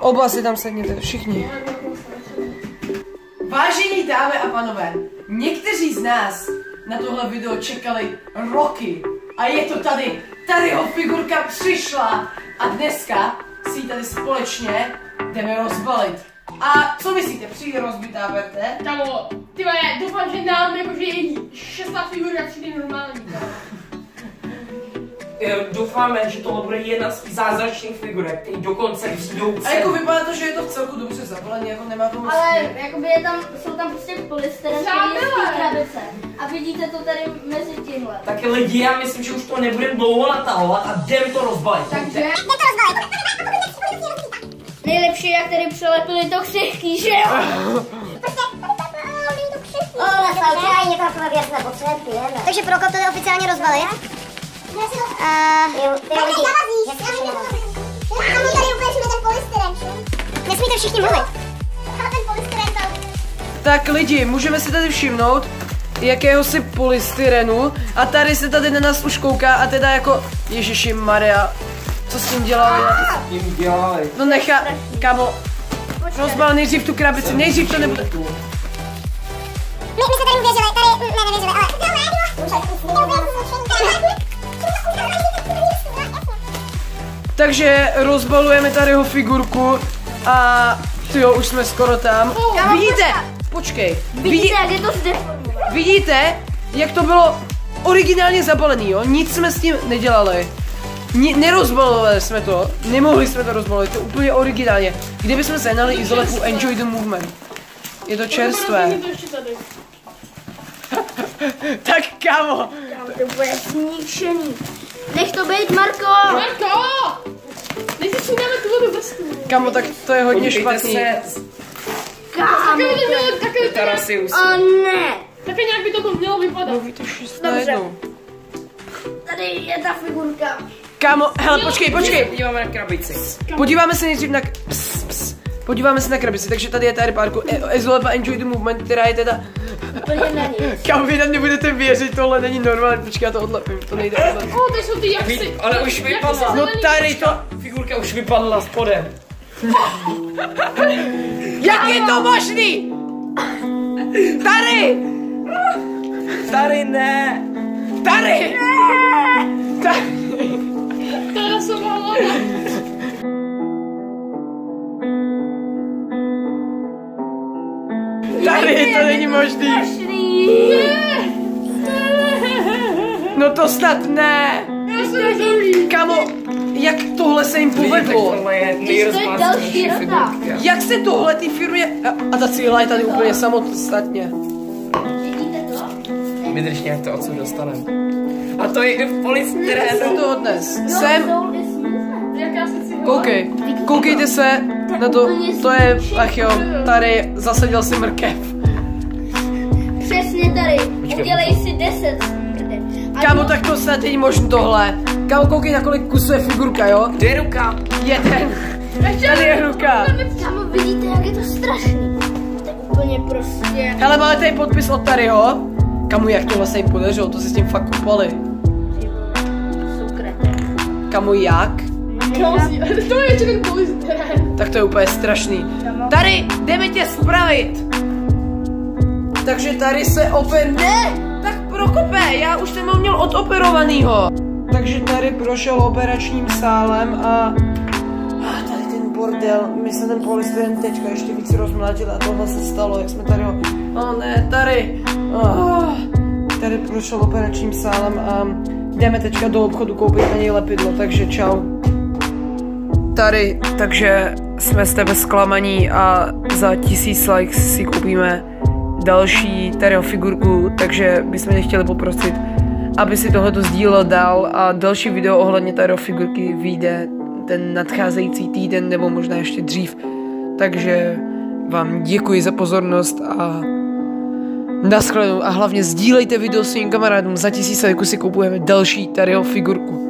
Oba si tam sedněte, všichni. Vážení dámy a pánové, někteří z nás na tohle video čekali roky. A je to tady. Tadyho figurka přišla a dneska si ji tady společně jdeme rozbalit. A co myslíte, přijde rozbitá, Berte? Kamo, ty doufám, že nám jakože je 16 figurek přijde normální. Doufáme, že tohle bude jedna z zázračných figurek, který dokonce přijdou. A jako vypadá to, že je to v celku dobře zabalený, jako nemá to moc. Ale jakoby jsou tam prostě polystyren krabice. A vidíte to tady mezi tímhle. Tak lidi, já myslím, že už to nebudeme dlouho natahovat a jdem to rozbalit. Takže... Nejlepší, jak tady přilepili to křivký, že jo? Takže Prokop to jde oficiálně rozbalit. Nesmíte všichni mluvit. Tak lidi, můžeme si tady všimnout jakéhosi polystyrenu a tady se tady na nás už kouká a teda jako Ježiši Maria, co s tím dělali? Tím dělali. No nechá, kamo, rozbal nejdřív tu krabici, nejdřív to nebude. My se tady uvěřili, nevěřili, ale... Takže rozbalujeme tady jeho figurku a tyjo, už jsme skoro tam. Vidíte? Počkej. Vidíte, jak je to zde? Vidíte, jak to bylo originálně zabalený, jo? Nic jsme s tím nedělali. Nerozbalovali jsme to, nemohli jsme to rozbalovat, to úplně originálně. Kdybychom sehnali izolepu Enjoy the Movement. Je to čerstvé. Tak kamo. To bude zničený. Nech to být, Marko! Marko! Nech si dáme tuhle vestu. Kamo, tak to je hodně špatný. Kámo, Tarasius. o ne! Tak nějak by to mělo vypadat. Mluvíte všichni najednou. Tady je ta figurka. Kámo, hele, počkej. Podíváme na krabici. Podíváme se nejdřív na... Podíváme se na krabici, takže tady je tady párku izolepa Enjoy the Movement, která je teda... Úplně na nic. Kámo, vy nám nebudete věřit, tohle není normální, počkej, já to odlepím, to nejde odlepit. Tady jsou ty jaksi. Ale už vypadla. No tady to... Figurka už vypadla spodem. Jak je to možný? Tady! Tady ne. Tady! Tady jsou hlava. Tady to není možný. No to snad ne. Kámo, jak tohle se jim povedlo? Tohle je nejrozpásnější figurka. Jak se tohle ty firmě... A ta cíla je tady úplně samostatně. Vidíte to? Vydrž nějak to odsud dostaneme. A to je i v polystyrénu. Jsem to odnes. Sem, Jaká se cíla? koukej. Koukejte se na to, to je, ach jo, tady zasadil si mrkev. Přesně tady. Udělej si 10. Kámo, tak to snad není možný tohle. Kámo, koukej, na kolik kusů je figurka, jo? Kde je ruka? Jeden. Tady je ruka. Kámo, vidíte, jak je to strašný. To je úplně prostě... Hele, máme tady podpis od Tadyho. Kamu, jak tohle se jim podařilo, to si s tím fakt kupali. Kamu, jak? To je ještě ten polystyrén. Tak to je úplně strašný. Tady, jdeme tě spravit. Takže tady se ne, tak Prokope, já už jsem ho měl odoperovanýho. Takže tady prošel operačním sálem a tady ten bordel, my jsme ten polystyren teďka ještě víc rozmlátili a tohle se stalo, jak jsme tady ho, ne, tady prošel operačním sálem a jdeme teďka do obchodu koupit na něj lepidlo, takže čau. Tady, takže jsme z tebe zklamaní a za 1000 likes si koupíme další Tadyho figurku, takže bychom tě chtěli poprosit, aby si tohleto sdílel dál a další video ohledně Tadyho figurky vyjde ten nadcházející týden nebo možná ještě dřív. Takže vám děkuji za pozornost a nashledanou a hlavně sdílejte video svým kamarádům, za 1000 lajků si kupujeme další Tadyho figurku.